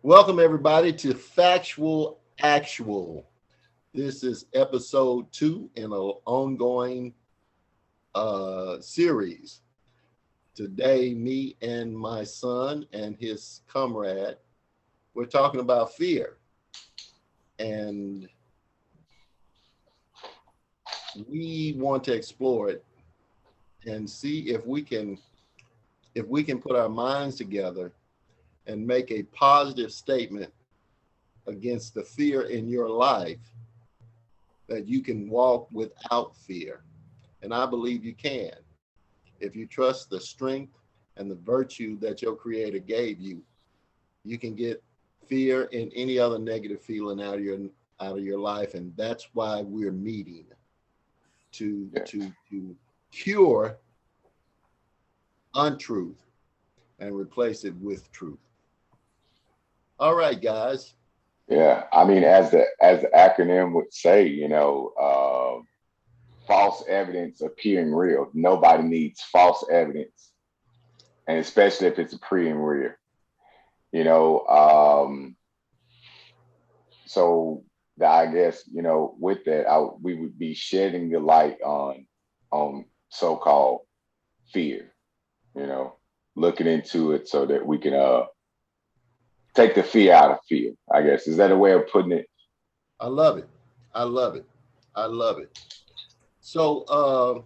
Welcome, everybody, to Factual Actual. This is episode 2 in an ongoing series. Today, me and my son and his comrade, we're talking about fear. And we want to explore it and see if we can put our minds together and make a positive statement against the fear in your life, that you can walk without fear. And I believe you can. If you trust the strength and the virtue that your creator gave you, you can get fear and any other negative feeling out of your life. And that's why we're meeting to Yeah, to cure untruth and replace it with truth. All right, guys. yeah. I mean, as the acronym would say, false evidence appearing real. Nobody needs false evidence, and especially if it's appearing real. You know, so I guess with that, we would be shedding the light on so-called fear. You know, looking into it so that we can take the fear out of fear. I guess is that a way of putting it? I love it. I love it. I love it. So,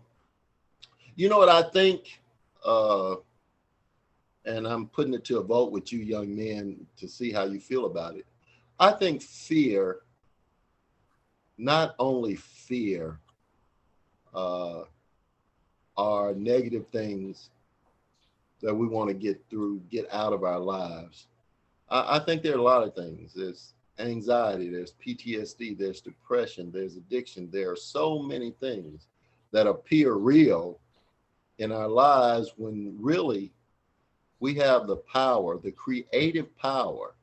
you know what I think? Uh, and I'm putting it to a vote with you, young men, to see how you feel about it. I think fear, not only fear, uh, are negative things that we want to get out of our lives. I think there are a lot of things. There's anxiety, there's PTSD, there's depression, there's addiction. There are so many things that appear real in our lives when really we have the power, the creative power,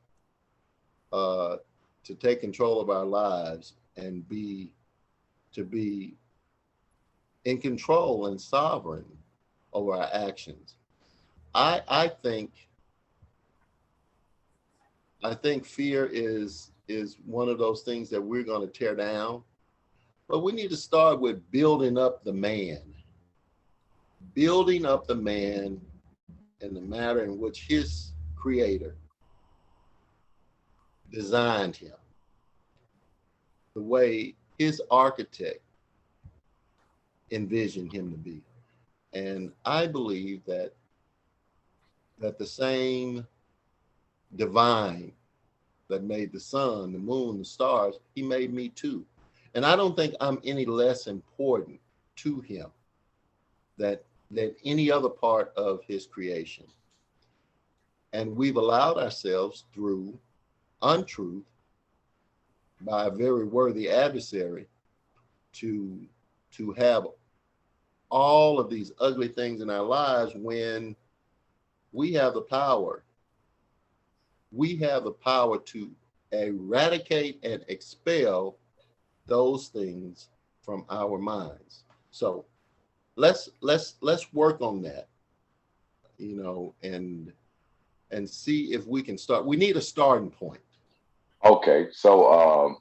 uh, to take control of our lives and be in control and sovereign over our actions. I think fear is one of those things that we're going to tear down, but we need to start with building up the man in the manner in which his creator designed him, the way his architect envisioned him to be. And I believe that the same divine that made the sun, the moon, the stars, he made me too. And I don't think I'm any less important to him that than any other part of his creation. And we've allowed ourselves through untruth by a very worthy adversary to have all of these ugly things in our lives when we have the power. We have the power to eradicate and expel those things from our minds. So let's work on that, and see if we can start. We need a starting point. Okay, so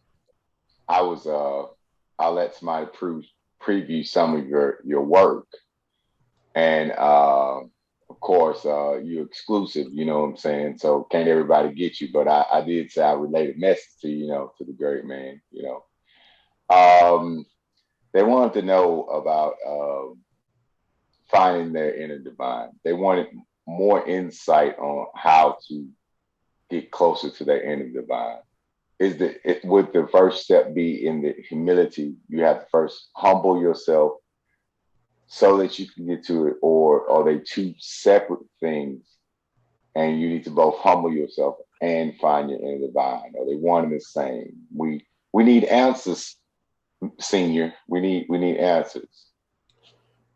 I was I'll let somebody preview some of your work, and of course you're exclusive. You know what I'm saying? So can't everybody get you? But I did say I relayed a message to to the great man. They wanted to know about finding their inner divine. They wanted more insight on how to get closer to their inner divine. Would the first step be in the humility? You have to first humble yourself so that you can get to it, or are they two separate things and you need to both humble yourself and find your inner divine? Are they one and the same? We need answers, senior. We need answers.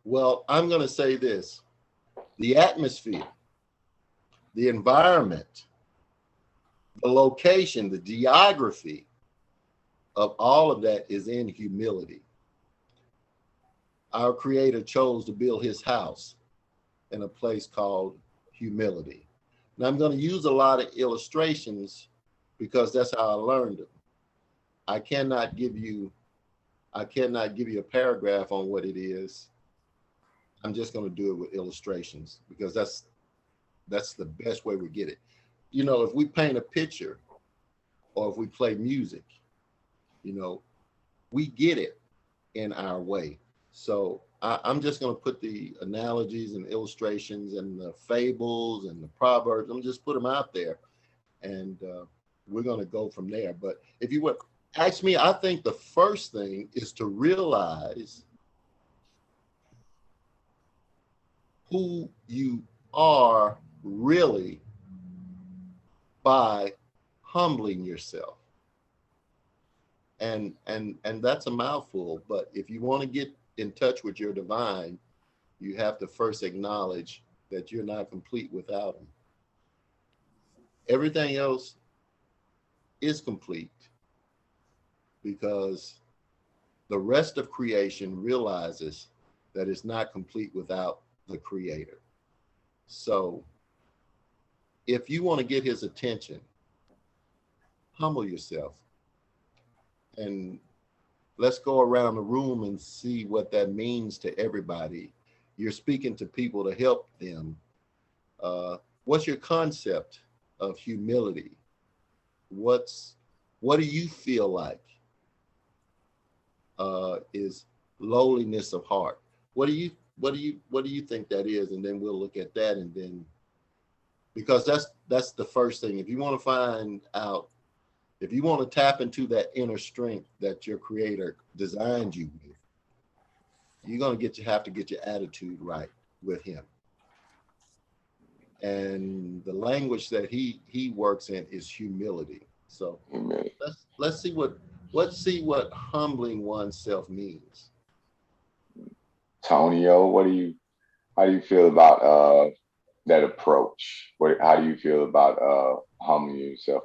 Well, I'm going to say this: the atmosphere, the environment, the location, the geography of all of that is in humility. Our creator chose to build his house in a place called humility. Now I'm going to use a lot of illustrations because that's how I learned them. I cannot give you a paragraph on what it is. I'm just going to do it with illustrations because that's the best way we get it. You know, if we paint a picture or if we play music, you know, we get it in our way. So I'm just going to put the analogies and illustrations and the fables and the proverbs. I'm just put them out there, and we're going to go from there. But if you would ask me, I think the first thing is to realize who you are really by humbling yourself. And that's a mouthful, but if you want to get in touch with your divine, you have to first acknowledge that you're not complete without him. Everything else is complete because the rest of creation realizes that it's not complete without the creator. So if you want to get his attention, humble yourself. And let's go around the room and see what that means to everybody. You're speaking to people to help them. What's your concept of humility? What do you feel like is lowliness of heart? What do you think that is? And then we'll look at that, and then because that's the first thing. If you want to find out, if you want to tap into that inner strength that your creator designed you with, you're going to have to get your attitude right with him. And the language that he works in is humility. So let's see what humbling oneself means. Tonio, how do you feel about that approach? How do you feel about humbling yourself?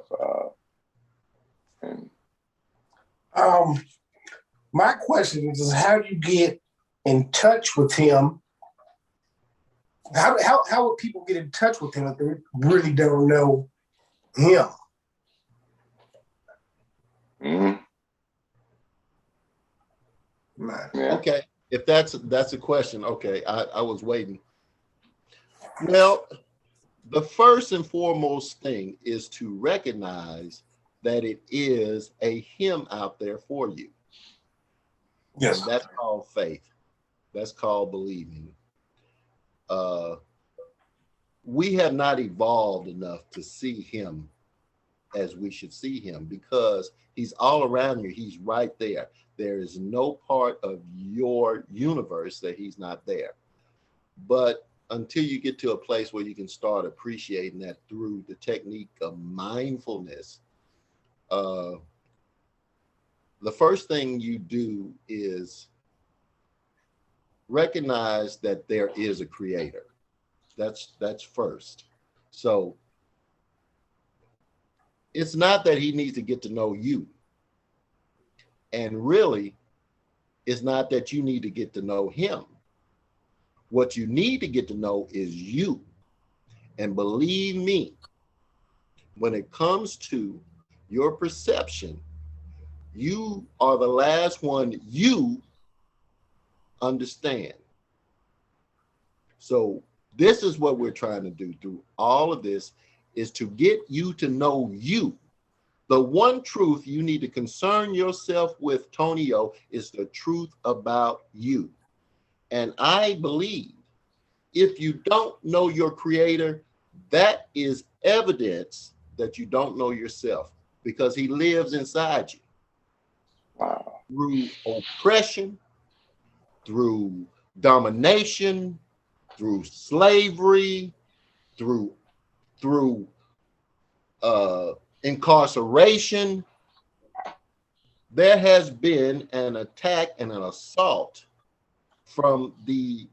My question is how do you get in touch with him? How would people get in touch with him if they really don't know him? Mm-hmm. Yeah. Okay, if that's a question, okay, I was waiting. Well, the first and foremost thing is to recognize that it is a him out there for you. Yes. And that's called faith. That's called believing. We have not evolved enough to see him as we should see him because he's all around you. He's right there. There is no part of your universe that he's not there. But until you get to a place where you can start appreciating that through the technique of mindfulness, the first thing you do is recognize that there is a creator. That's first. So it's not that he needs to get to know you. And really, it's not that you need to get to know him. What you need to get to know is you. And believe me, when it comes to your perception, you are the last one you understand. So this is what we're trying to do through all of this, is to get you to know you. The one truth you need to concern yourself with, Tonio, is the truth about you. And I believe if you don't know your creator, that is evidence that you don't know yourself because he lives inside you. Wow. Through oppression, through domination, through slavery, through incarceration, there has been an attack and an assault from the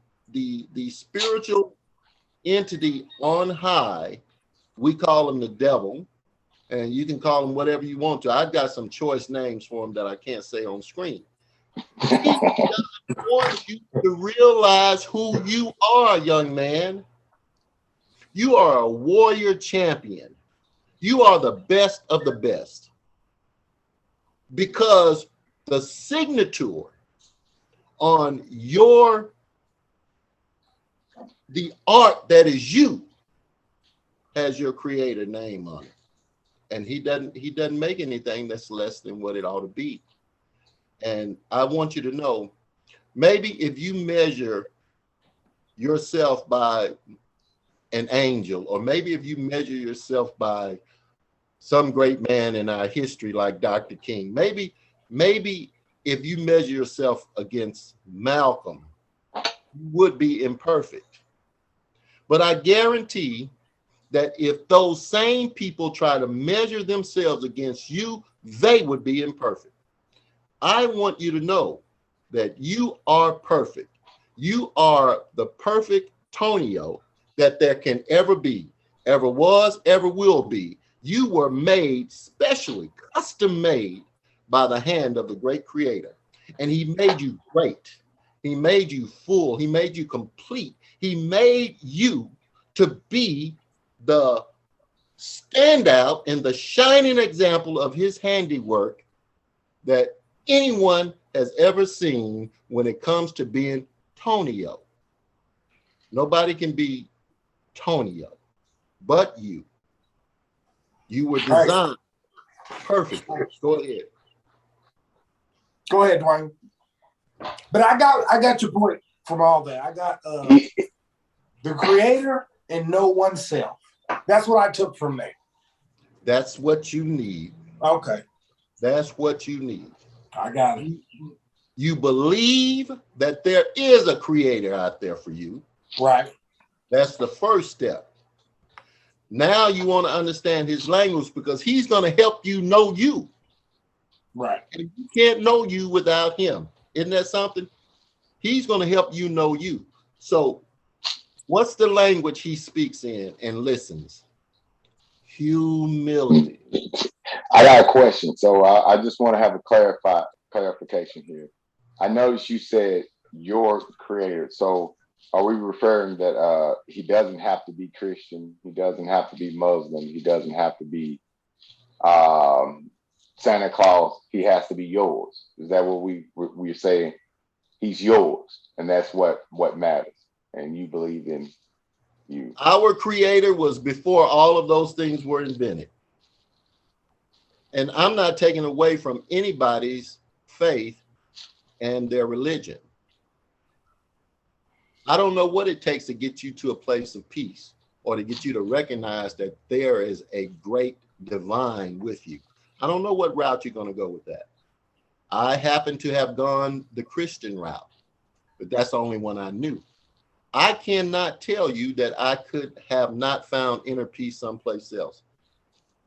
spiritual entity on high. We call him the devil, and you can call him whatever you want to. I've got some choice names for him that I can't say on screen. He doesn't want you to realize who you are, young man. You are a warrior champion. You are the best of the best, because the signature on the art that is you has your creator name on it. And he doesn't make anything that's less than what it ought to be. And I want you to know, maybe if you measure yourself by an angel, or maybe if you measure yourself by some great man in our history like Dr. King, maybe if you measure yourself against Malcolm, you would be imperfect. But I guarantee that if those same people try to measure themselves against you, they would be imperfect. I want you to know that you are perfect. You are the perfect Tonio that there can ever be, ever was, ever will be. You were made specially, custom made by the hand of the great creator. And he made you great. He made you full. He made you complete. He made you to be the standout and the shining example of his handiwork that anyone has ever seen when it comes to being Tonio. Nobody can be Tonio but you. You were designed perfectly. Go ahead. Go ahead, Dwayne. But I got your point from all that. I got the creator and know oneself. That's what I took from that. That's what you need. Okay. That's what you need. I got it. You believe that there is a creator out there for you. Right. That's the first step. Now you want to understand his language, because he's going to help you know you. Right. And you can't know you without him. Isn't that something? He's going to help you know you. So what's the language he speaks in and listens? Humility. I got a question. So I just want to have a clarification here. I noticed you said your creator. So are we referring that he doesn't have to be Christian? He doesn't have to be Muslim. He doesn't have to be Santa Claus. He has to be yours. Is that what we're saying? He's yours, and that's what matters. And you believe in you. Our creator was before all of those things were invented. And I'm not taking away from anybody's faith and their religion. I don't know what it takes to get you to a place of peace, or to get you to recognize that there is a great divine with you. I don't know what route you're going to go with that. I happen to have gone the Christian route, but that's the only one I knew. I cannot tell you that I could have not found inner peace someplace else.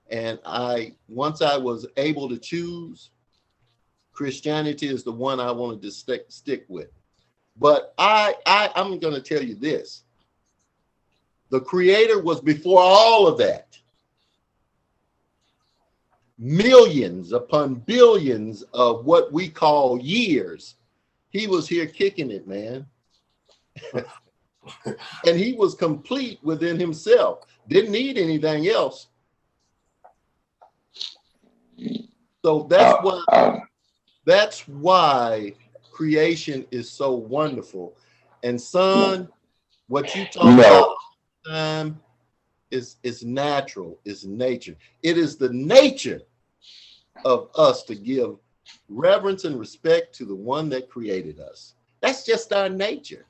And once I was able to choose, Christianity is the one I wanted to stick with. But I'm going to tell you this. The creator was before all of that. Millions upon billions of what we call years. He was here kicking it, man. And he was complete within himself. Didn't need anything else. So that's why creation is so wonderful. And son, what you talk about time is natural, is nature. It is the nature of us to give reverence and respect to the one that created us. That's just our nature.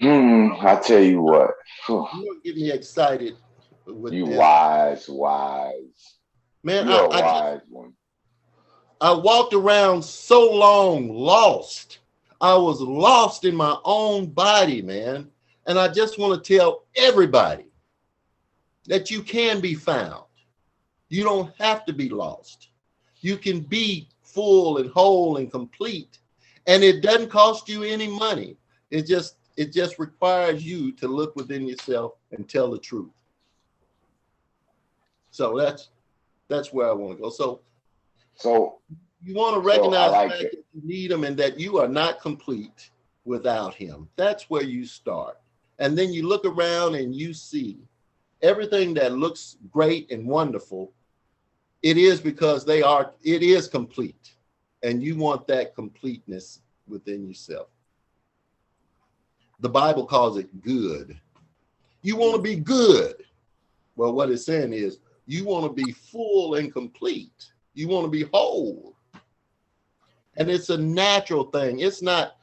I tell you what. You don't get me excited with you this. wise. Man, You're a wise one. I walked around so long lost. I was lost in my own body, man. And I just want to tell everybody that you can be found. You don't have to be lost. You can be full and whole and complete. And it doesn't cost you any money. It just requires you to look within yourself and tell the truth. So that's where I want to go. So you want to recognize that you need him and that you are not complete without him. That's where you start. And then you look around and you see everything that looks great and wonderful. It is because it is complete. And you want that completeness within yourself. The Bible calls it good. You want to be good. Well, what it's saying is you want to be full and complete. You want to be whole. And it's a natural thing. It's not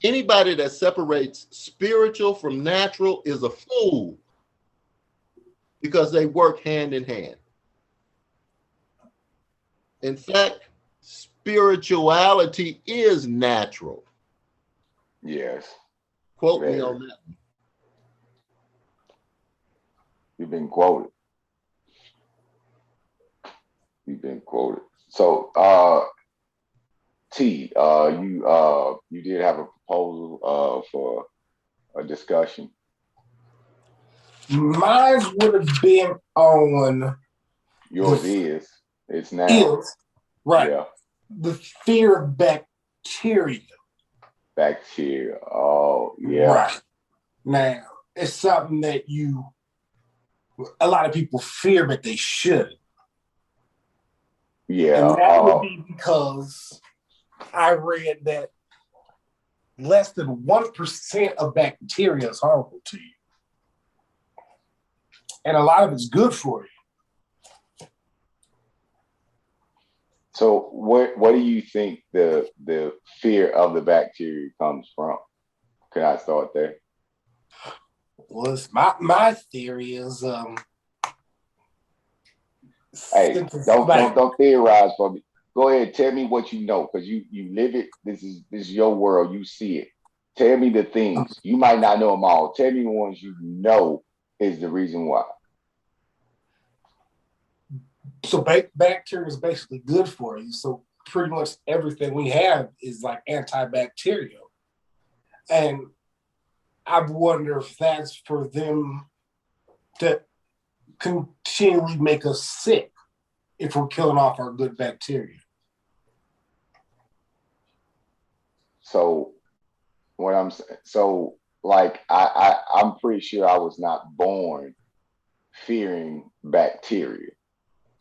anybody that separates spiritual from natural is a fool, because they work hand in hand. In fact, spirituality is natural. Yes. Quote me on that. You've been quoted. You've been quoted. So, T, you did have a proposal for a discussion. Mine would have been on. Yours is. It's now. Right. Yeah. The fear of bacteria. Bacteria. Oh, yeah. Right. Now, it's something that a lot of people fear, but they shouldn't. Yeah. And that would be because I read that less than 1% of bacteria is harmful to you. And a lot of it's good for you. So what do you think the fear of the bacteria comes from? Can I start there? Well, it's my theory is hey, don't theorize for me. Go ahead, tell me what you know, because you live it. This is your world. You see it. Tell me the things. You might not know them all. Tell me the ones you know is the reason why. So bacteria is basically good for you. So pretty much everything we have is like antibacterial. And I wonder if that's for them to continually make us sick if we're killing off our good bacteria. So what I'm saying, so like I'm pretty sure I was not born fearing bacteria.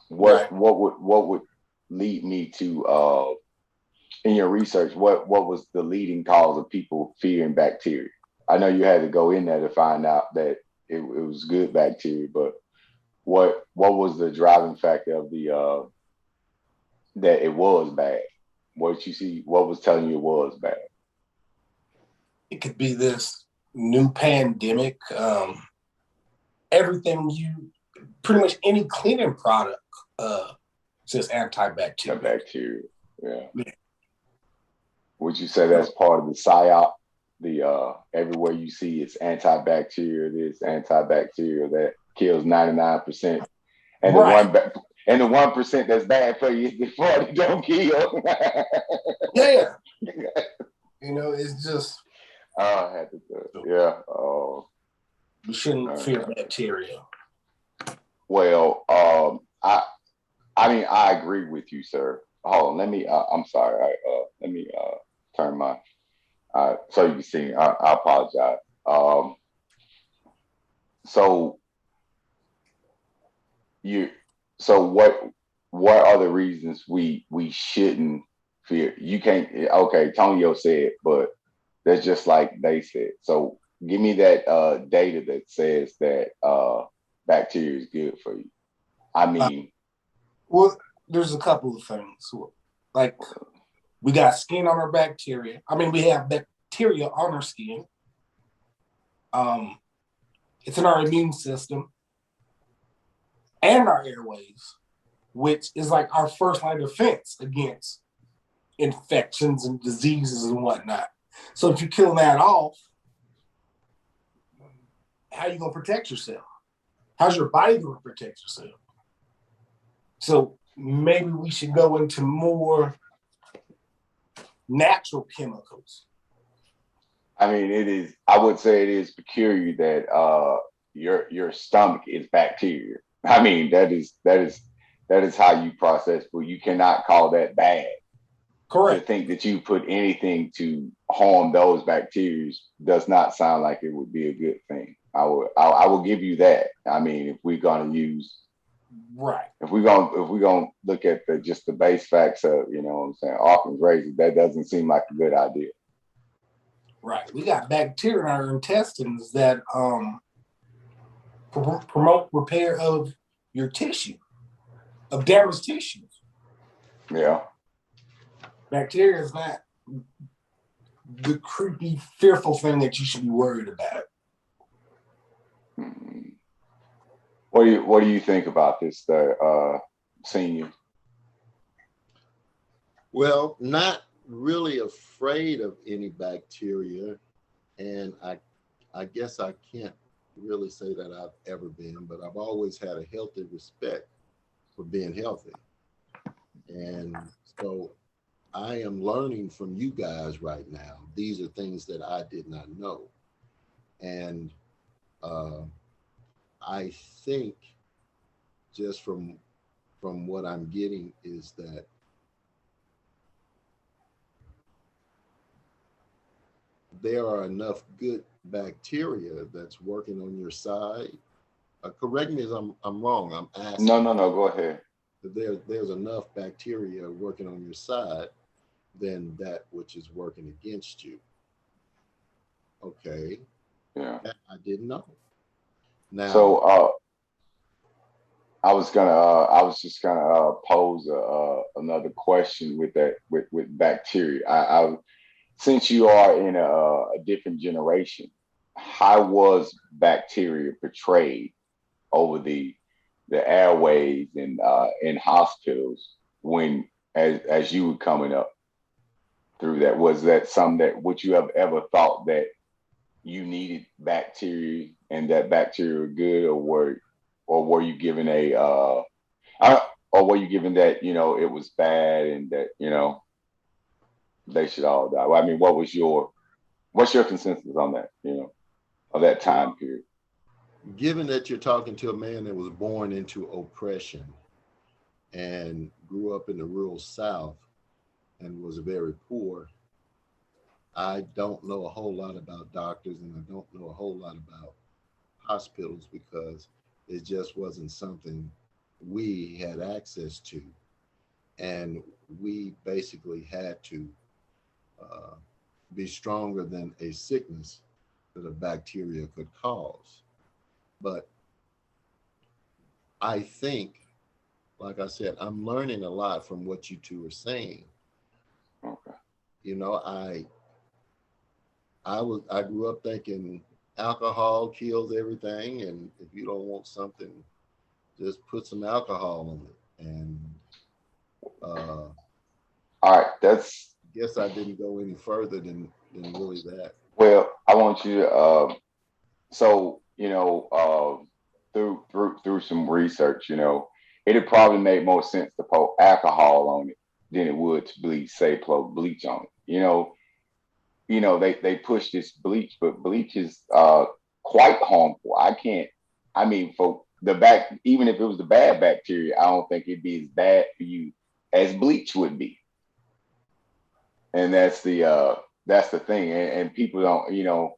What would lead me to in your research, what was the leading cause of people fearing bacteria? I know you had to go in there to find out that it was good bacteria, but what was the driving factor of the that it was bad? What did you see? What was telling you it was bad? It could be this new pandemic. Everything pretty much any cleaning product says antibacterial. Bacteria, yeah. Would you say that's part of the PSYOP? The everywhere you see it's antibacterial, this antibacterial that kills 99%, and right. the 1% that's bad for you is the 40 don't kill. Yeah. It's just. I had to do it. Yeah. We shouldn't fear bacteria. Well, I mean, I agree with you, sir. Hold on, let me. I'm sorry. Let me turn my. So you can see. I apologize. So what are the reasons we shouldn't fear? You can't. Okay, Tonio said, but that's just like they said. So give me that data that says that bacteria is good for you. I mean, well, there's a couple of things. Like we got skin on our bacteria. I mean, we have bacteria on our skin. It's in our immune system and our airways, which is like our first line of defense against infections and diseases and whatnot. So if you kill that off, how are you going to protect yourself? How's your body going to protect yourself? So maybe we should go into more natural chemicals. I mean, I would say it is peculiar that your stomach is bacteria. I mean, that is how you process food. You cannot call that bad. Correct. To think that you put anything to harm those bacteria does not sound like it would be a good thing. I will give you that. I mean, if we're gonna use right, if we're gonna look at just the base facts of, you know what I'm saying, Occam's razor, that doesn't seem like a good idea. Right. We got bacteria in our intestines that promote repair of your tissue, of damaged tissues. Yeah. Bacteria is not the creepy, fearful thing that you should be worried about. Mm-hmm. What do you think about this, senior? Well, not really afraid of any bacteria, and I guess I can't really say that I've ever been, but I've always had a healthy respect for being healthy. And so I am learning from you guys right now. These are things that I did not know. And I think just from what I'm getting is that there are enough good bacteria that's working on your side. Correct me if I'm wrong. I'm asking. No, go ahead. There's enough bacteria working on your side than that which is working against you. Okay. Yeah. That I didn't know. Now, So I was just gonna pose another question with that with bacteria. Since you are in a different generation, how was bacteria portrayed over the airways and in hospitals when as you were coming up through that? Was that something that would you have ever thought that you needed bacteria and that bacteria were good, or were you given or were you given that, you know, it was bad and that, you know, they should all die? Well, I mean, what's your consensus on that, you know, of that time period? given that you're talking to a man that was born into oppression and grew up in the rural South and was very poor, I don't know a whole lot about doctors and I don't know a whole lot about hospitals because it just wasn't something we had access to. And we basically had to uh, be stronger than a sickness that a bacteria could cause. But I think, like I said, I'm learning a lot from what you two are saying. Okay. You know, I grew up thinking alcohol kills everything, and if you don't want something, just put some alcohol on it. And uh, All right, that's guess I didn't go any further than really that. well. I want you to so you know through some research, you know, it'd probably make more sense to put alcohol on it than it would to bleach, say, put bleach on it. You know they push this bleach, but bleach is quite harmful. I can't. I mean, for the back, even if it was the bad bacteria, I don't think it'd be as bad for you as bleach would be. And that's the thing. And people don't, you know,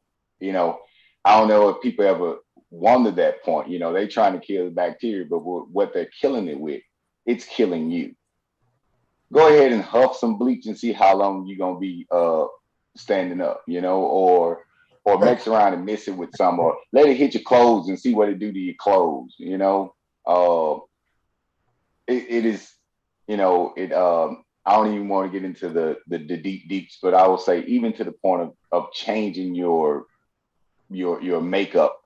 I don't know if people ever wondered that point. You know, they trying to kill the bacteria, but what they're killing it with, it's killing you. Go ahead and huff some bleach and see how long you're gonna be standing up, you know, or mix around and mix it with some, or let it hit your clothes and see what it do to your clothes, you know. It is, you know, it I don't even want to get into the deep deeps, but I will say even to the point of changing your makeup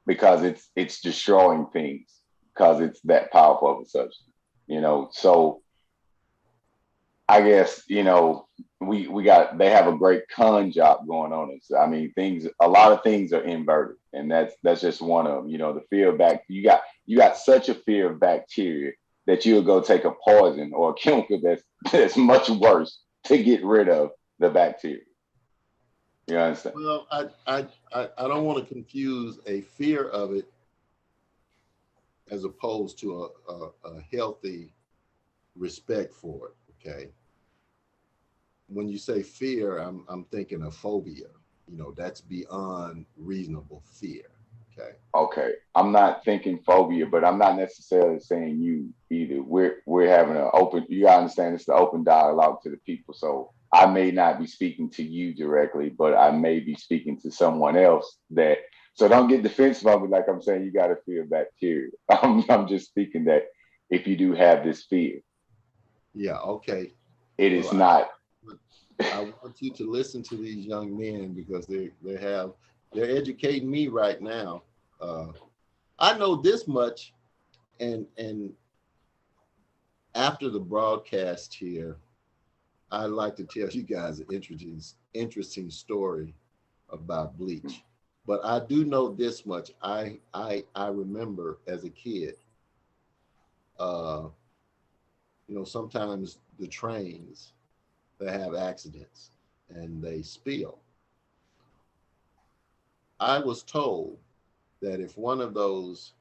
because it's destroying things because it's that powerful of a substance, you know. So I guess, you know, we got they have a great con job going on. It's, I mean, a lot of things are inverted, and that's just one of them. You know, the fear of you got such a fear of bacteria that you'll go take a poison or a chemical that's much worse to get rid of the bacteria. You understand? Well, I don't want to confuse a fear of it as opposed to a healthy respect for it. Okay. when you say fear, I'm thinking of phobia. You know, that's beyond reasonable fear. Okay. Okay, I'm not thinking phobia, but I'm not necessarily saying you either. We're having an open. You gotta understand, it's the open dialogue to the people. So I may not be speaking to you directly, but I may be speaking to someone else. That so don't get defensive of me like I'm saying you got to fear bacteria. I'm just speaking that if you do have this fear, Yeah. Okay. it is Well, not. I want you to listen to these young men because they're educating me right now. Uh, I know this much, and after the broadcast here, I'd like to tell you guys an interesting story about bleach. But I do know this much. I remember as a kid, uh, you know, sometimes the trains they have accidents and they spill. I was told that if one of those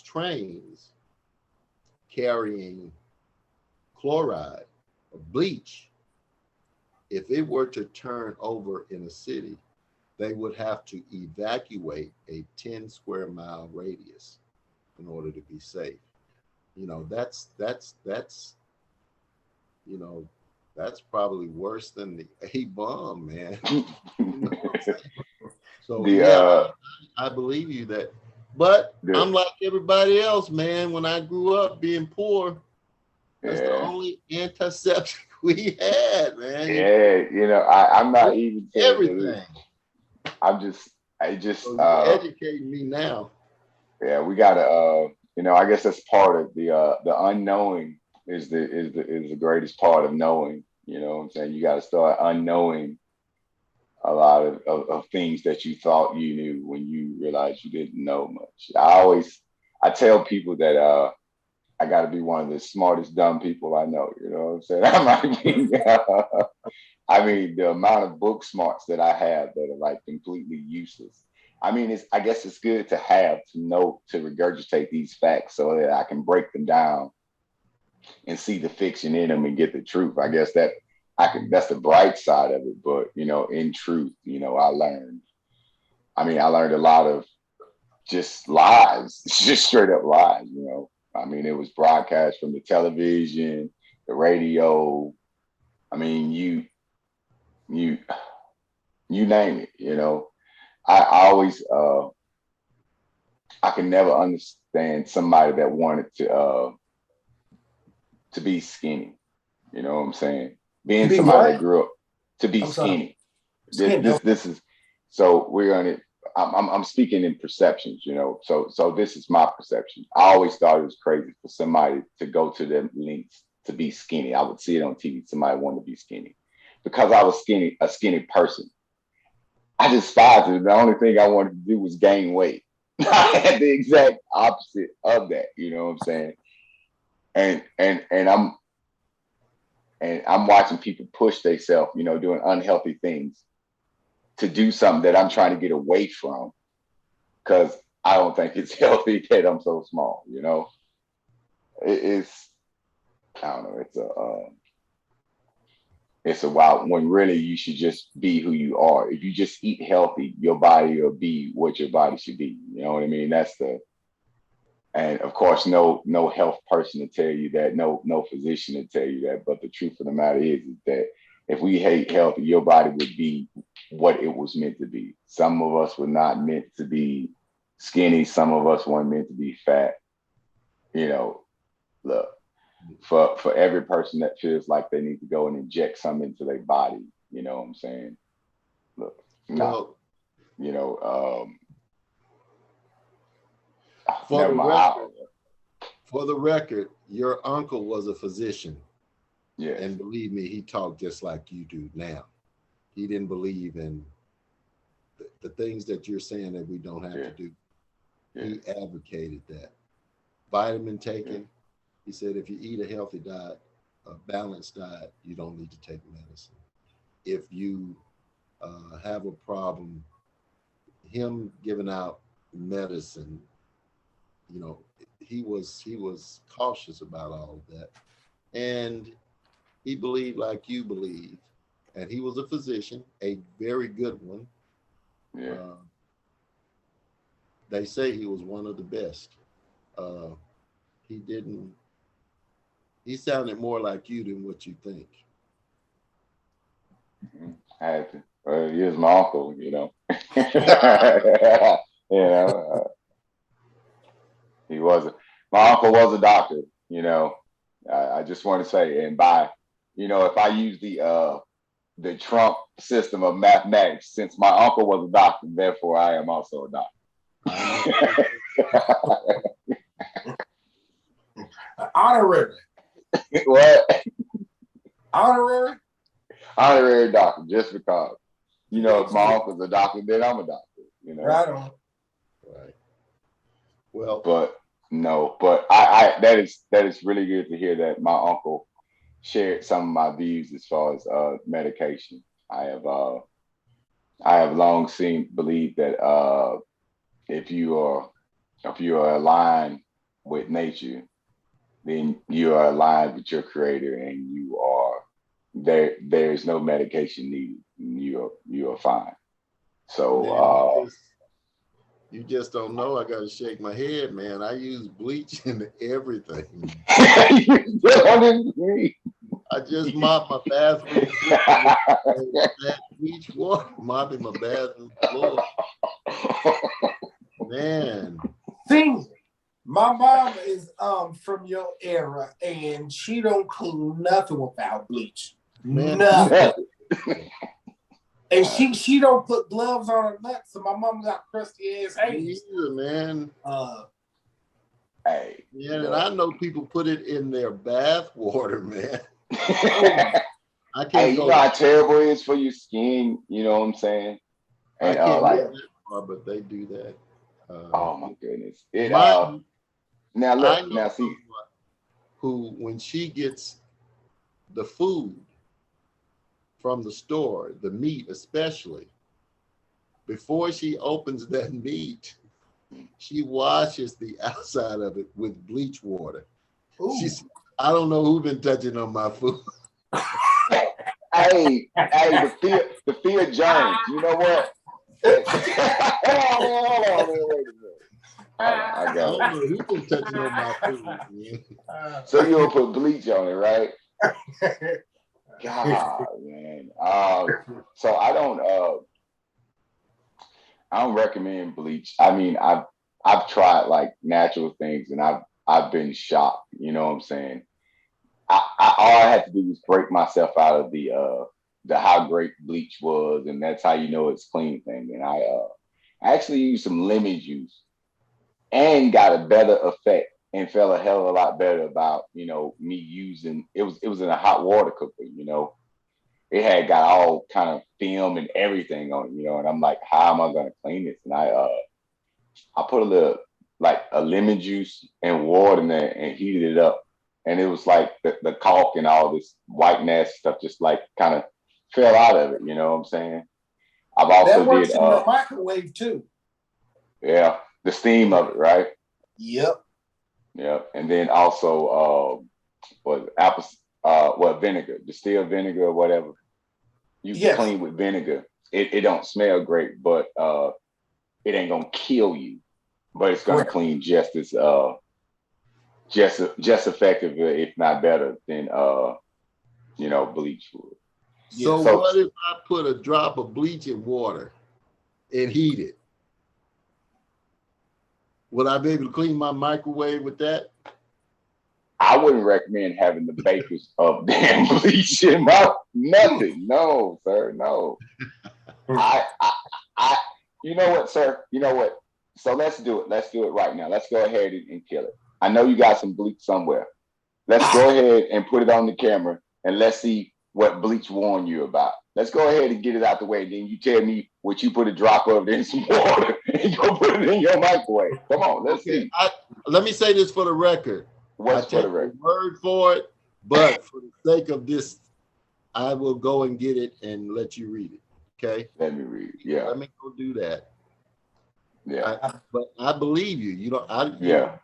trains carrying chloride or bleach, if it were to turn over in a city, they would have to evacuate a 10 square mile radius in order to be safe. You know, that's you know, that's probably worse than the A bomb, man. You know what I'm saying? So the yeah, I believe you that. But the I'm like everybody else, man. When I grew up being poor, that's the yeah. only antiseptic we had, man. You Yeah, I'm not even saying that everything. I'm just, I just, So you're educating me now. yeah, we gotta, I guess that's part of the unknowing is the greatest part of knowing. You know what I'm saying? You got to start unknowing a lot of things that you thought you knew when you realized you didn't know much. I tell people that I got to be one of the smartest dumb people I know. You know what I'm saying? I might be. I mean, the amount of book smarts that I have that are like completely useless. I mean, I guess it's good to have to know to regurgitate these facts so that I can break them down and see the fiction in them and get the truth. I guess that that's the bright side of it. But in truth, I learned a lot of just lies, just straight up lies. I mean, it was broadcast from the television, the radio. I mean, you you name it. I always I can never understand somebody that wanted to be skinny. You know what I'm saying? To Being be somebody what? that grew up to be I'm sorry. skinny. This Skin. this this is so we're gonna. I'm speaking in perceptions. So this is my perception. I always thought it was crazy for somebody to go to the lengths to be skinny. I would see it on TV. Somebody wanted to be skinny because I was a skinny person. I despised it. The only thing I wanted to do was gain weight. I had the exact opposite of that. You know what I'm saying? And I'm watching people push themselves, doing unhealthy things to do something that I'm trying to get away from because I don't think it's healthy that I'm so small. It's I don't know. It's a wild when really you should just be who you are. If you just eat healthy, your body will be what your body should be. You know what I mean? And of course, no health person to tell you that, no physician to tell you that. But the truth of the matter is that if we hate healthy, your body would be what it was meant to be. Some of us were not meant to be skinny. Some of us weren't meant to be fat. Look, for every person that feels like they need to go and inject something into their body, you know what I'm saying? Look, not, Well, you know, for never the mind. record, your uncle was a physician. Yes. And believe me, he talked just like you do now. He didn't believe in the things that you're saying that we don't have to do. Yeah. He advocated that. Vitamin taking, he said if you eat a healthy diet, a balanced diet, you don't need to take medicine. If you have a problem, him giving out medicine, you know, he was cautious about all of that. And he believed like you believe, and he was a physician, a very good one. Yeah. They say he was one of the best. Uh, he didn't. He sounded more like you than what you think. I had to. He was my uncle, you know. You know, he was my uncle was a doctor, you know. I just want to say, and by, you know, if I use the Trump system of mathematics, since my uncle was a doctor, therefore I am also a doctor. Honorary. What? Honorary? Honorary doctor, just because. You know, if my uncle's a doctor, then I'm a doctor, you know. Right on. Right. Well, but no, but I that is really good to hear that my uncle shared some of my views as far as medication. I have long believed that if you are aligned with nature, then you are aligned with your creator, and you are there's no medication needed. You are fine. So you just don't know. I gotta shake my head, man. I use bleach in everything. I just mopped my bathroom floor with that bleach water, mopping my bathroom floor. Man. See, my mom is from your era, and she don't clean nothing without bleach. Man. Nothing. And she don't put gloves on her nuts, so my mom got crusty ass hands. Yeah, man. Hey. Yeah, and I know people put it in their bath water, man. I can't you know how terrible it is for your skin, you know what I'm saying? And I can't get that far, but they do that. Oh my goodness. Now look, now see who when she gets the food from the store, the meat especially, before she opens that meat, she washes the outside of it with bleach water. I don't know who's been touching on my food. Hey, the fear germs. You know what? Hold on, wait a minute. I got it. Who's been touching on my food? Man? So you'll put bleach on it, right? God, man. So I don't recommend bleach. I mean, I've tried like natural things, and I've been shocked. You know what I'm saying? All I had to do was break myself out of the how great bleach was, and that's how you know it's clean thing. And I actually used some lemon juice and got a better effect and felt a hell of a lot better about, you know, me using it was in a hot water cooker, you know. It had got all kind of film and everything on it, you know, and I'm like, how am I gonna clean this? And I put a little like a lemon juice and water in there and heated it up. And it was like the caulk and all this white nasty stuff just like kind of fell out of it, you know what I'm saying? I've also that works in the microwave too. Yeah, the steam of it, right? Yep. Yep. And then also vinegar, distilled vinegar or whatever. You can clean with vinegar. It don't smell great, but it ain't gonna kill you. But it's gonna clean just as just effective, if not better, than you know, bleach would. So what if I put a drop of bleach in water and heat it? Would I be able to clean my microwave with that? I wouldn't recommend having the bakers of damn bleach in my nothing. No, sir, no. I you know what, sir? You know what? So let's do it. Let's do it right now. Let's go ahead and kill it. I know you got some bleach somewhere. Let's go ahead and put it on the camera and let's see what bleach warned you about. Let's go ahead and get it out the way. Then you tell me what you put a drop of it in some water and go put it in your microwave. Come on, let's see. Let me say this for the record. What's for the record? Word for it, but for the sake of this, I will go and get it and let you read it. Okay? Let me read it. Yeah. Let me go do that. Yeah. But I believe you. You know, yeah.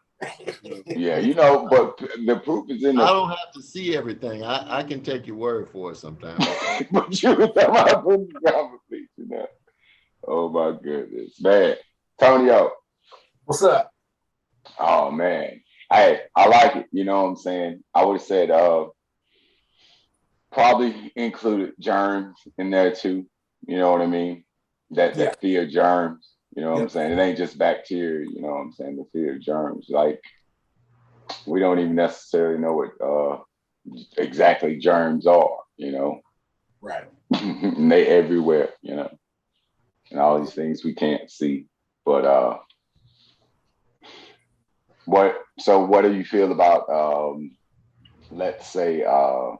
Yeah, you know, but the proof is in I the. don't have to see everything. I can take your word for it sometimes. But you were talking about proof of conversation now. Oh my goodness, man, Tonio. What's up? Oh man, I like it. You know what I'm saying? I would have said probably included germs in there too. You know what I mean? Yeah. That fear of germs. You know what I'm Yep. saying? It ain't just bacteria. You know what I'm saying? The fear of germs. Like we don't even necessarily know what exactly germs are. You know, Right. and they everywhere. You know, and all these things we can't see. But what do you feel about let's say how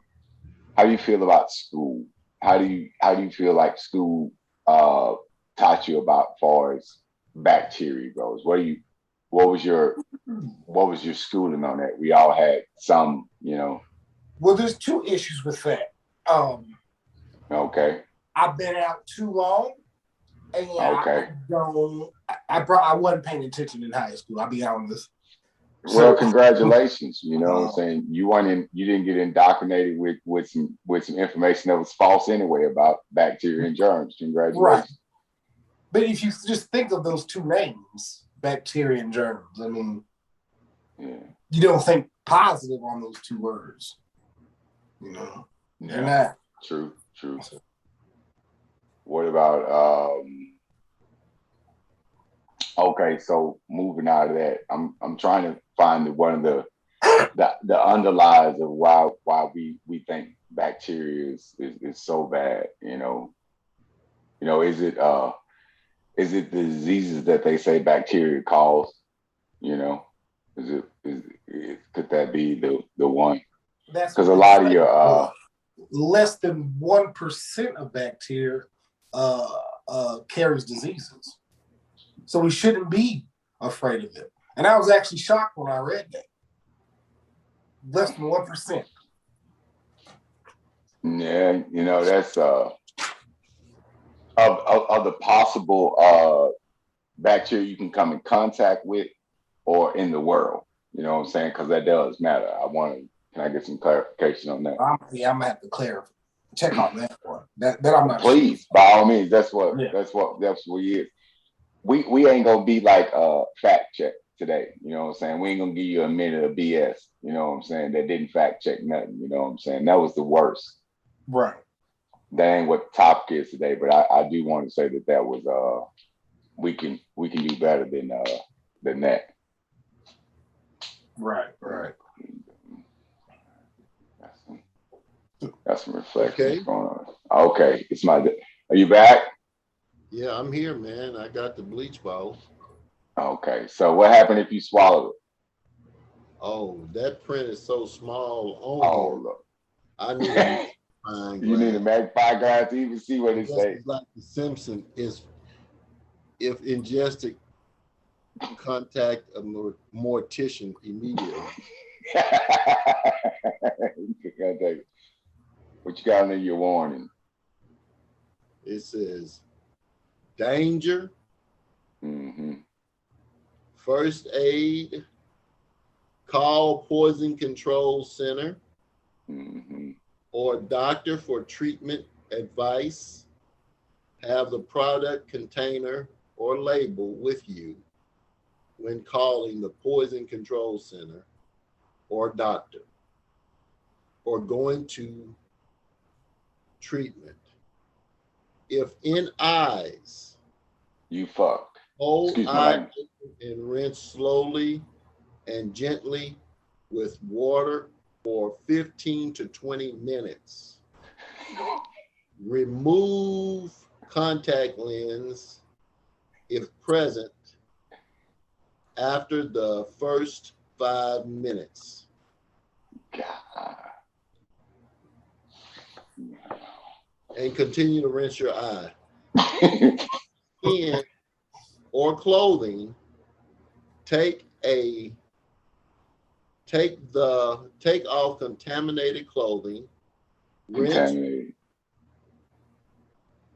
do you feel about school? How do you feel like school uh taught you about far as bacteria goes? What was your what was your schooling on that? We all had some, you know. Well, there's two issues with that. Okay. I've been out too long, and Okay. I wasn't paying attention in high school. I'll be honest. Well, So, congratulations. You know what I'm um, saying? You didn't get indoctrinated with some information that was false anyway about bacteria and germs. right. Congratulations. But if you just think of those two names, bacteria and germs, I mean, Yeah. you don't think positive on those two words. You know, they're not. True. What about okay, so moving out of that, I'm trying to find one of the underlies of why we think bacteria is so bad, you know. You know, is it the diseases that they say bacteria cause, you know? Could that be the one? That's Because what a they lot of say. your Less than 1% of bacteria carries diseases. So we shouldn't be afraid of it. And I was actually shocked when I read that. Less than 1%. yeah, you know, that's of the possible bacteria you can come in contact with or in the world. You know what I'm saying? Because that does matter. Can I get some clarification on that? I'm gonna have to clarify, check on that one. That I'm not sure. Please, by all means, that's what Yeah. we is. We ain't gonna be like fact check today. You know what I'm saying? We ain't gonna give you a minute of BS. You know what I'm saying? That didn't fact check nothing. You know what I'm saying? That was the worst. Right. That ain't what the topic is today. But I do want to say that was we can do better than that. Right. That's some reflection Okay. going on. Okay, are you back? Yeah, I'm here, man. I got the bleach bottle. Okay, so what happened if you swallowed it? Oh, that print is so small on Oh, here. look. I need a magnifying You need a glass. magnifying glass to even see what it Just say. like the Simpson is, if ingested, contact a mortician immediately. What you got in your warning? It says danger, first aid, call poison control center or doctor for treatment advice. Have the product container or label with you when calling the poison control center or doctor or going to treatment. If in eyes, You fucked. hold Excuse my eye language. and rinse slowly and gently with water for 15 to 20 minutes. Remove contact lens if present after the first 5 minutes. God. And continue to rinse your eye. Skin or clothing, take off contaminated clothing, rinse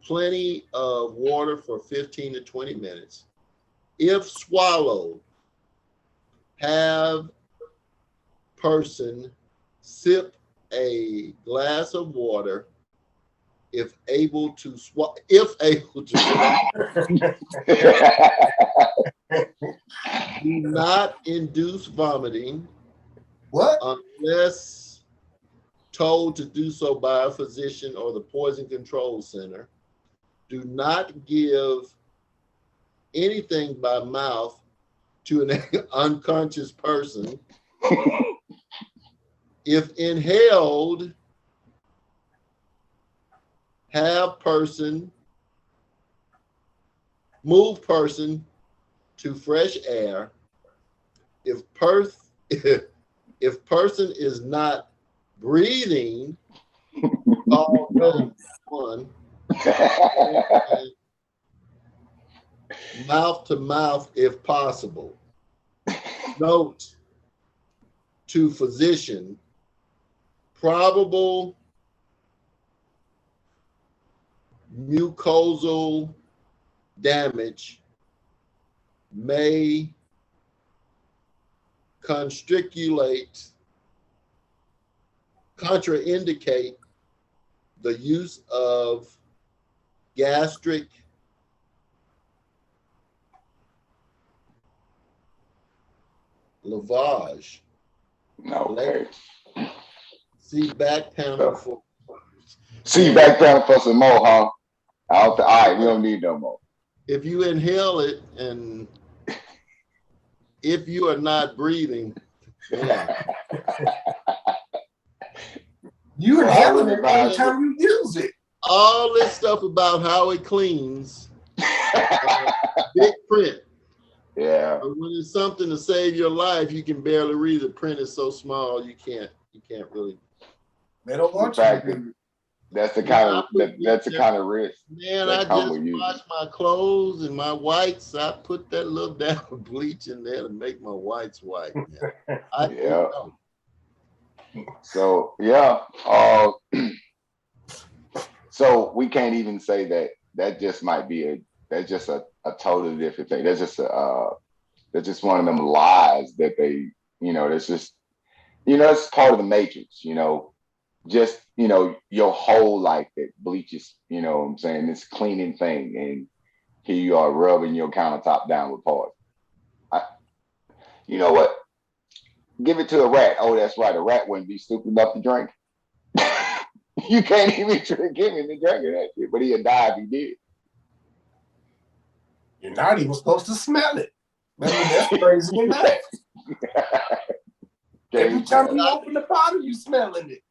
plenty of water for 15 to 20 minutes. If swallowed, have person sip a glass of water if able to swallow. Do not induce vomiting. What? Unless told to do so by a physician or the Poison Control Center. Do not give anything by mouth to an unconscious person. If inhaled, move person to fresh air. If person is not breathing, call 911. Mouth to mouth if possible. Note to physician, probable mucosal damage may contraindicate the use of gastric lavage. Okay. See back panel for. See back panel for some more, huh? All right, we don't need no more. If you inhale it and if you are not breathing, man. You inhale it every time you use it. All this stuff about how it cleans, big print. Yeah. But when it's something to save your life, you can barely read. The print is so small, you can't really. They don't want you to read it. That's the kind of risk. Man, I just wash my clothes and my whites. I put that little dab of bleach in there to make my whites white. Yeah. So yeah. So we can't even say that. That just might be that's just a totally different thing. That's just one of them lies that they, that's just, it's part of the matrix, just, your whole life that bleaches, what I'm saying, this cleaning thing. And here you are rubbing your countertop down with parts. You know what? Give it to a rat. Oh, that's right. A rat wouldn't be stupid enough to drink. You can't even give him the drink of that shit, but he'd die if he did. You're not even supposed to smell it. I mean, that's crazy enough. Every time you open the bottle, you smelling it.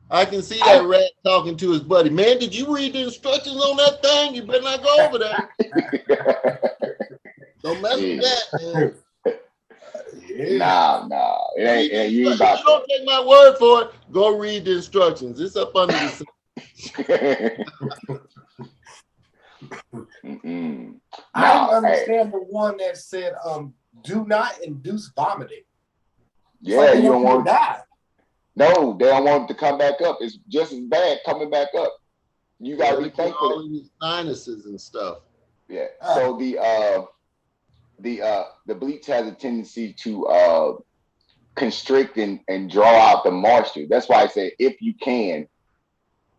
I can see that rat talking to his buddy. Man, did you read the instructions on that thing? You better not go over there. Don't mess with that, man. Nah. It ain't you about you don't take my word for it. Go read the instructions. It's up under the I don't understand the one that said, do not induce vomiting. Yeah, like you don't want to die. No, they don't want it to come back up. It's just as bad coming back up. You gotta be thankful. All these sinuses and stuff. Yeah. So the bleach has a tendency to constrict and draw out the moisture. That's why I say if you can,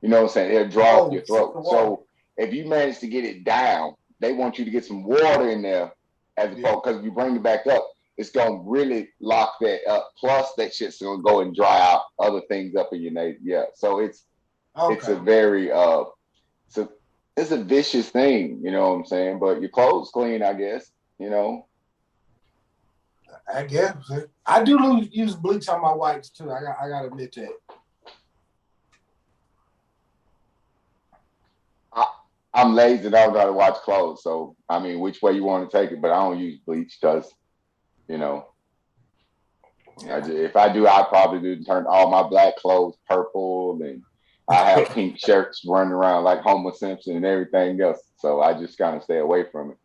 you know what I'm saying, it'll draw up your throat. So if you manage to get it down, they want you to get some water in there as opposed, because if you bring it back up, it's gonna really lock that up. Plus that shit's gonna go and dry out other things up in your nose. Yeah. So it's a very it's a vicious thing, you know what I'm saying? But your clothes clean, I guess, I guess. I do use bleach on my whites too. I gotta admit that. I'm lazy and I don't know how to wash clothes. So, I mean, which way you want to take it, but I don't use bleach because, if I do, I probably do turn all my black clothes purple and I have pink shirts running around like Homer Simpson and everything else. So I just kind of stay away from it,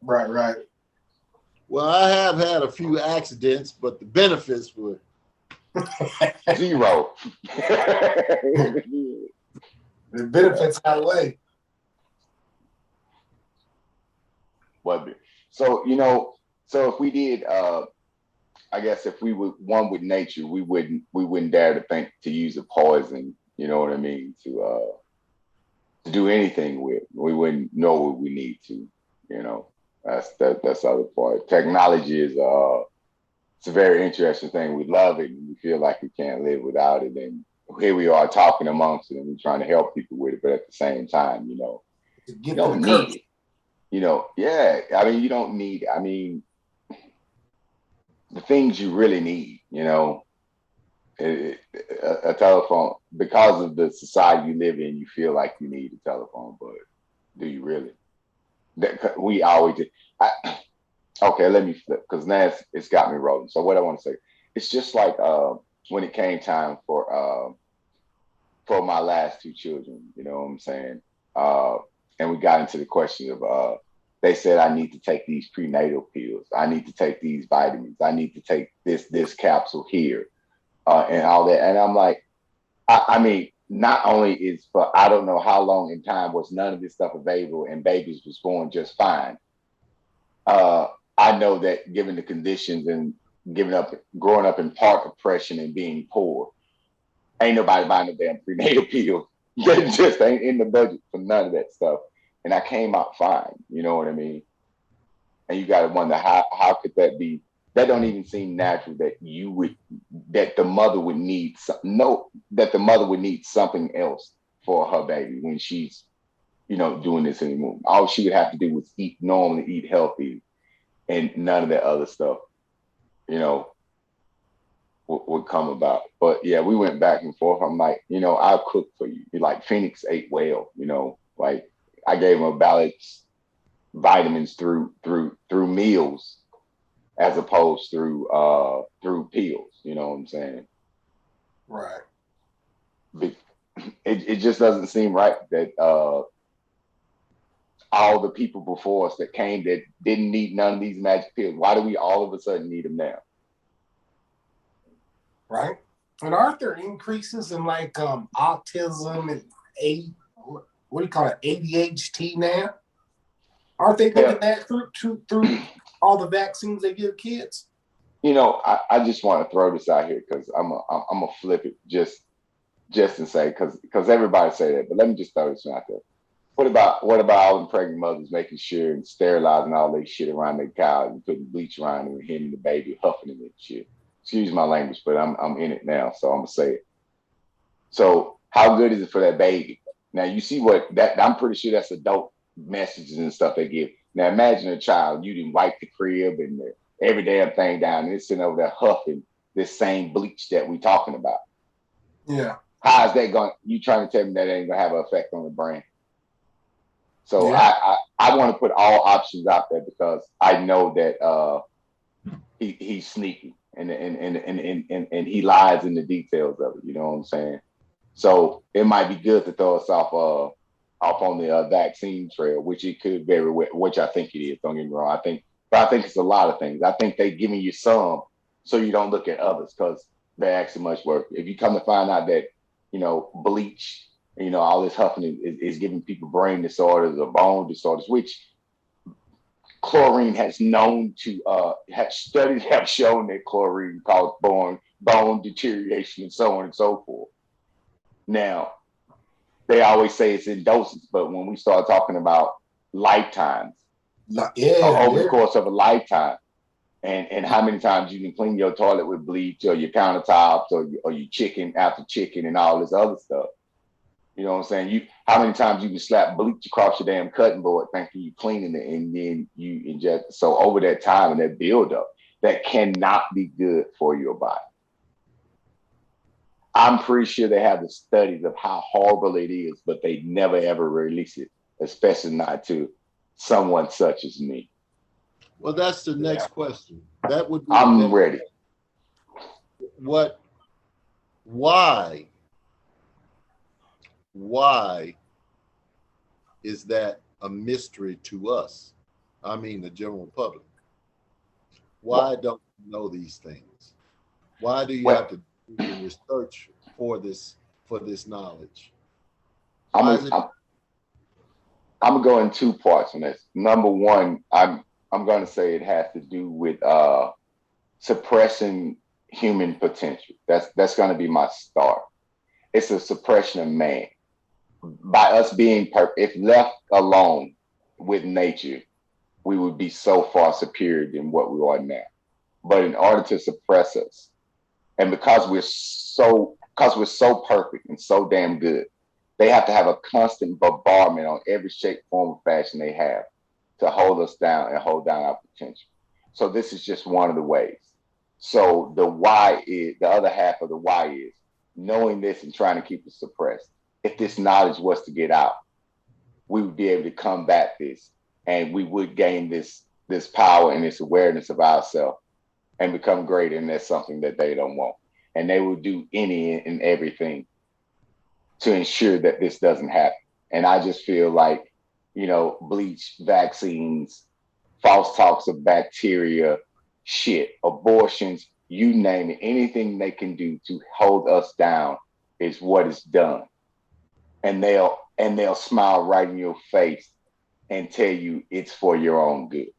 Right. Well, I have had a few accidents, but the benefits were zero. The benefits outweigh. So, so if we did I guess if we were one with nature, we wouldn't dare to think to use a poison, you know what I mean, to do anything with. We wouldn't know what we need to, you know. That's the other part. Technology is it's a very interesting thing. We love it and we feel like we can't live without it. And here we are talking amongst it and we're trying to help people with it, but at the same time, you know, you don't need it. You know, yeah. I mean, you don't need, I mean, the things you really need, you know, a telephone, because of the society you live in, you feel like you need a telephone, but do you really? We always did. Okay, let me flip because now it's got me rolling. So what I want to say, it's just like when it came time for my last two children, you know what I'm saying? And we got into the question of they said I need to take these prenatal pills, I need to take these vitamins, I need to take this capsule here, and all that. And I'm like, I mean, not only is for I don't know how long in time was none of this stuff available and babies was born just fine. I know that given the conditions and growing up in part depression and being poor, ain't nobody buying a damn prenatal pill. That just ain't in the budget for none of that stuff. And I came out fine, you know what I mean? And you got to wonder how could that be? That don't even seem natural that the mother would need that the mother would need something else for her baby when she's, you know, doing this anymore. All she would have to do was eat normally, eat healthy, and none of that other stuff, you know, would come about. But yeah, we went back and forth. I'm like, you know, I'll cook for you. Like Phoenix ate well, you know, like I gave him a balanced vitamins through meals as opposed through pills, you know what I'm saying? Right. It just doesn't seem right that all the people before us that came that didn't need none of these magic pills, why do we all of a sudden need them now? Right. And aren't there increases in like autism and what do you call it, ADHD now? Aren't they looking at through all the vaccines they give kids? You know, I just want to throw this out here because I'm gonna flip it just to say because everybody say that, but let me just throw this out there. What about all them pregnant mothers making sure and sterilizing all their shit around their cows and putting bleach around them and hitting the baby, huffing them and shit? Excuse my language, but I'm in it now, so I'm gonna say it. So how good is it for that baby? Now you see what that I'm pretty sure that's adult messages and stuff they give. Now imagine a child, you didn't wipe the crib and every damn thing down, and it's sitting over there huffing this same bleach that we talking about. Yeah. How is that going? You trying to tell me that ain't gonna have an effect on the brain? So yeah. I want to put all options out there because I know that he's sneaky and he lies in the details of it. You know what I'm saying? So it might be good to throw us off on the vaccine trail, which it could very well, which I think it is. Don't get me wrong. But I think it's a lot of things. I think they're giving you some so you don't look at others because they're actually much worse. If you come to find out that, you know, bleach, you know, all this huffing is giving people brain disorders or bone disorders, which chlorine has known to studies have shown that chlorine causes bone deterioration and so on and so forth. Now, they always say it's in doses, but when we start talking about lifetimes, over the course of a lifetime, and how many times you can clean your toilet with bleach or your countertops or your chicken after chicken and all this other stuff. You know what I'm saying? How many times you can slap bleach across your damn cutting board thinking you cleaning it and then you inject. So over that time and that buildup, that cannot be good for your body. I'm pretty sure they have the studies of how horrible it is, but they never ever release it, especially not to someone such as me. Well, that's the next question. That would be I'm ready. Why is that a mystery to us? I mean, the general public. Why don't you know these things? Why do you have to do research for this knowledge? I'm gonna go in two parts on this. Number one, I'm gonna say it has to do with suppressing human potential. That's going to be my start. It's a suppression of man. By us being if left alone with nature, we would be so far superior than what we are now. But in order to suppress us, and because we're so perfect and so damn good, they have to have a constant bombardment on every shape, form, or fashion they have to hold us down and hold down our potential. So this is just one of the ways. So the why is the other half of the why is knowing this and trying to keep it suppressed. If this knowledge was to get out, we would be able to combat this, and we would gain this power and this awareness of ourselves and become greater. And that's something that they don't want. And they will do any and everything to ensure that this doesn't happen. And I just feel like, bleach, vaccines, false talks of bacteria, shit, abortions, you name it, anything they can do to hold us down is what is done. And they'll smile right in your face and tell you it's for your own good.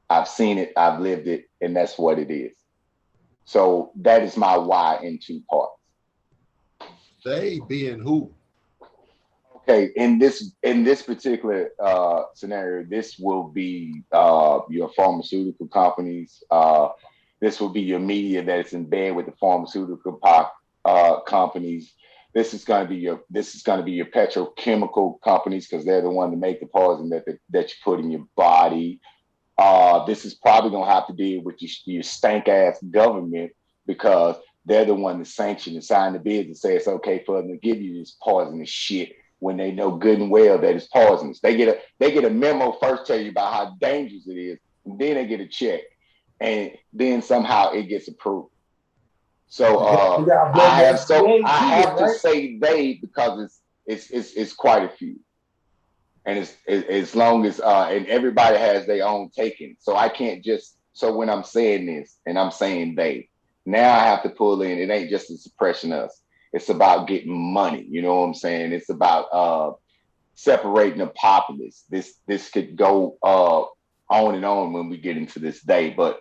I've seen it, I've lived it, and that's what it is. So that is my why in 2 parts. They being who? Okay, in this particular scenario, this will be your pharmaceutical companies. This will be your media that is in bed with the pharmaceutical companies. This is going to be your petrochemical companies, because they're the one that make the poison that you put in your body. This is probably going to have to deal with your stank ass government, because they're the one that sanction and sign the bids and say it's okay for them to give you this poisonous shit when they know good and well that it's poisonous. They get a memo first, tell you about how dangerous it is, and then they get a check, and then somehow it gets approved. So I have to say they, because it's quite a few, and it's as long as and everybody has their own taking. So I can't just, so when I'm saying this and I'm saying they, now I have to pull in. It ain't just a suppression of us. It's about getting money. You know what I'm saying? It's about separating the populace. This could go on and on when we get into this day, but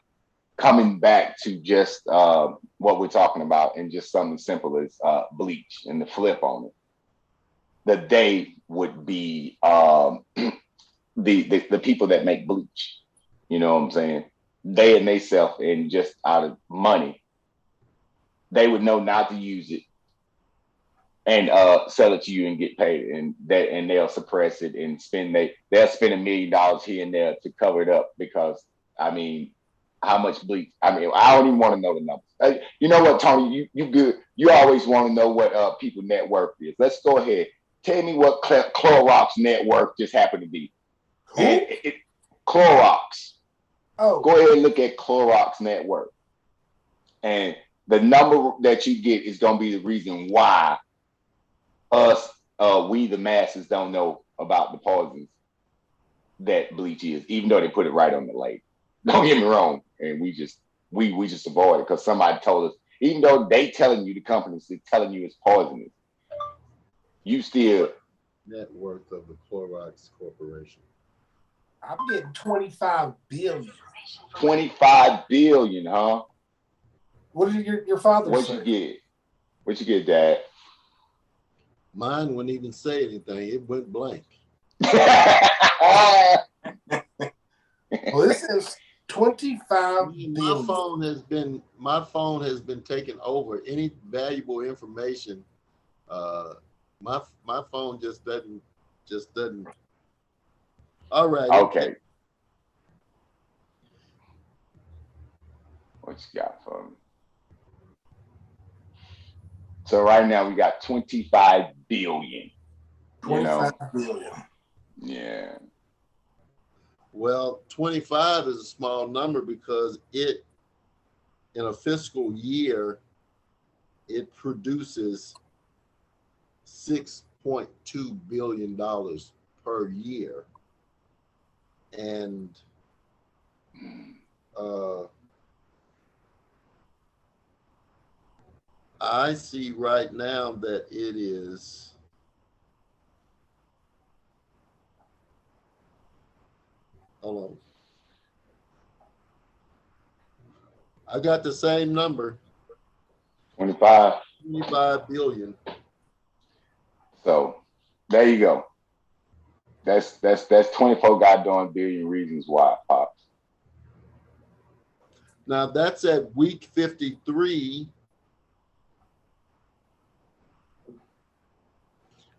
coming back to just what we're talking about, and just something simple as bleach and the flip on it. The day would be the people that make bleach. You know what I'm saying? They and they self, and just out of money, they would know not to use it and sell it to you and get paid, and they'll suppress it and they'll spend $1 million here and there to cover it up, because I mean, how much bleach? I mean, I don't even want to know the numbers. You know what, Tony? You good? You always want to know what people net worth is. Let's go ahead. Tell me what Clorox net worth just happened to be. Who? Clorox. Oh, go ahead and look at Clorox net worth, and the number that you get is going to be the reason why we the masses don't know about the poisons that bleach is, even though they put it right on the label. Don't get me wrong, and we just avoid it because somebody told us. Even though they telling you, the companies are telling you it's poisonous, you still. Net worth of the Clorox Corporation. I'm getting 25 billion. 25 billion, huh? What did your father say? What'd you get? What'd you get, Dad? Mine wouldn't even say anything. It went blank. Well, this is 25 billion. My phone has been taken over. Any valuable information, my phone just doesn't. All right. Okay. What you got for me? So right now we got 25 billion. 25 billion. Yeah. Well, 25 is a small number because in a fiscal year, it produces $6.2 billion per year. And I see right now that it is I got the same number, 25. 25 billion. So there you go. That's 24 goddamn billion reasons why, Pops. Now that's at week 53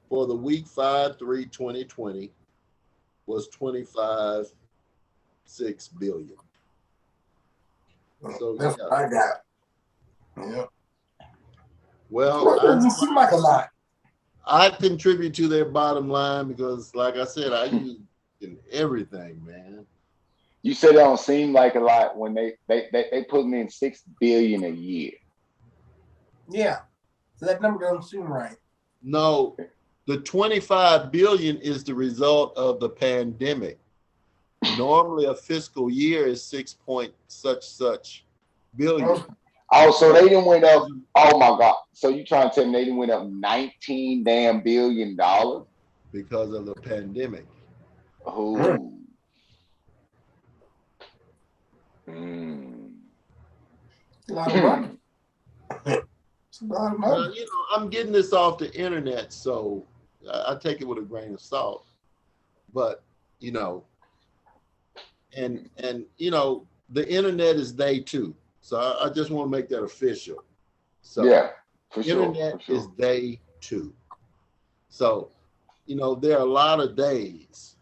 for the week 5/3/2020 was 25.6 billion. So that's what I got. Yeah. Well, It doesn't seem like a lot. I contribute to their bottom line because, like I said, I use in everything, man. You said it don't seem like a lot when they put me in 6 billion a year. Yeah. So that number doesn't seem right. No, the 25 billion is the result of the pandemic. Normally a fiscal year is 6 point such billion. Oh, so they didn't went up. Oh my God. So you trying to tell me they didn't went up 19 damn billion dollars? Because of the pandemic. Oh. It's a lot of money. It's a lot of money. Well, you know, I'm getting this off the internet, so I take it with a grain of salt. But, you know, and you know, the internet is day two. So I just want to make that official. So yeah, for internet sure. is day two. So, you know, there are a lot of days.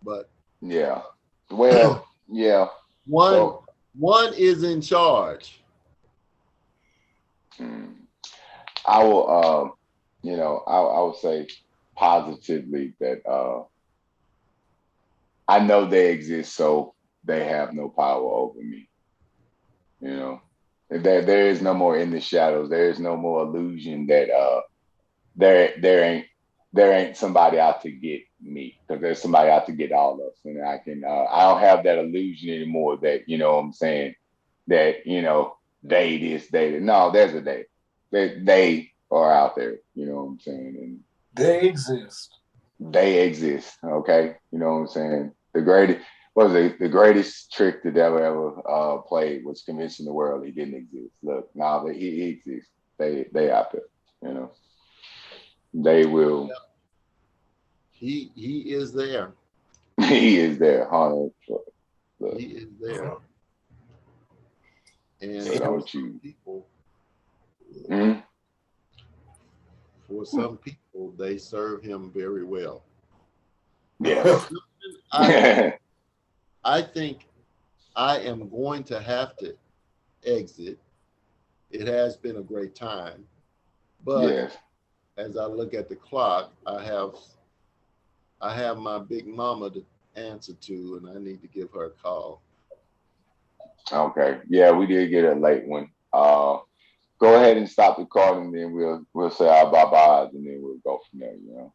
But yeah. Well, yeah. One is in charge. I will you know, I would say positively that I know they exist, so they have no power over me. You know, there is no more in the shadows. There is no more illusion that there ain't somebody out to get me, because there's somebody out to get all of us, and I don't have that illusion anymore. That, you know what I'm saying, that, you know, they this, they that. No, there's a they are out there. You know what I'm saying, and they exist. They exist. Okay, you know what I'm saying. The greatest trick the devil ever played was convincing the world he didn't exist. Look, now that he exists, they out there. You know, they will. He is there. He is there, huh? He is there. And so don't you? People, Mm-hmm. For some people, they serve him very well. Yeah. I think I am going to have to exit. It has been a great time, but yes. As I look at the clock, I have my big mama to answer to, and I need to give her a call. Okay. Yeah, we did get a late one. Go ahead and stop the call, and then we'll say our bye-byes, and then we'll go from there, you know.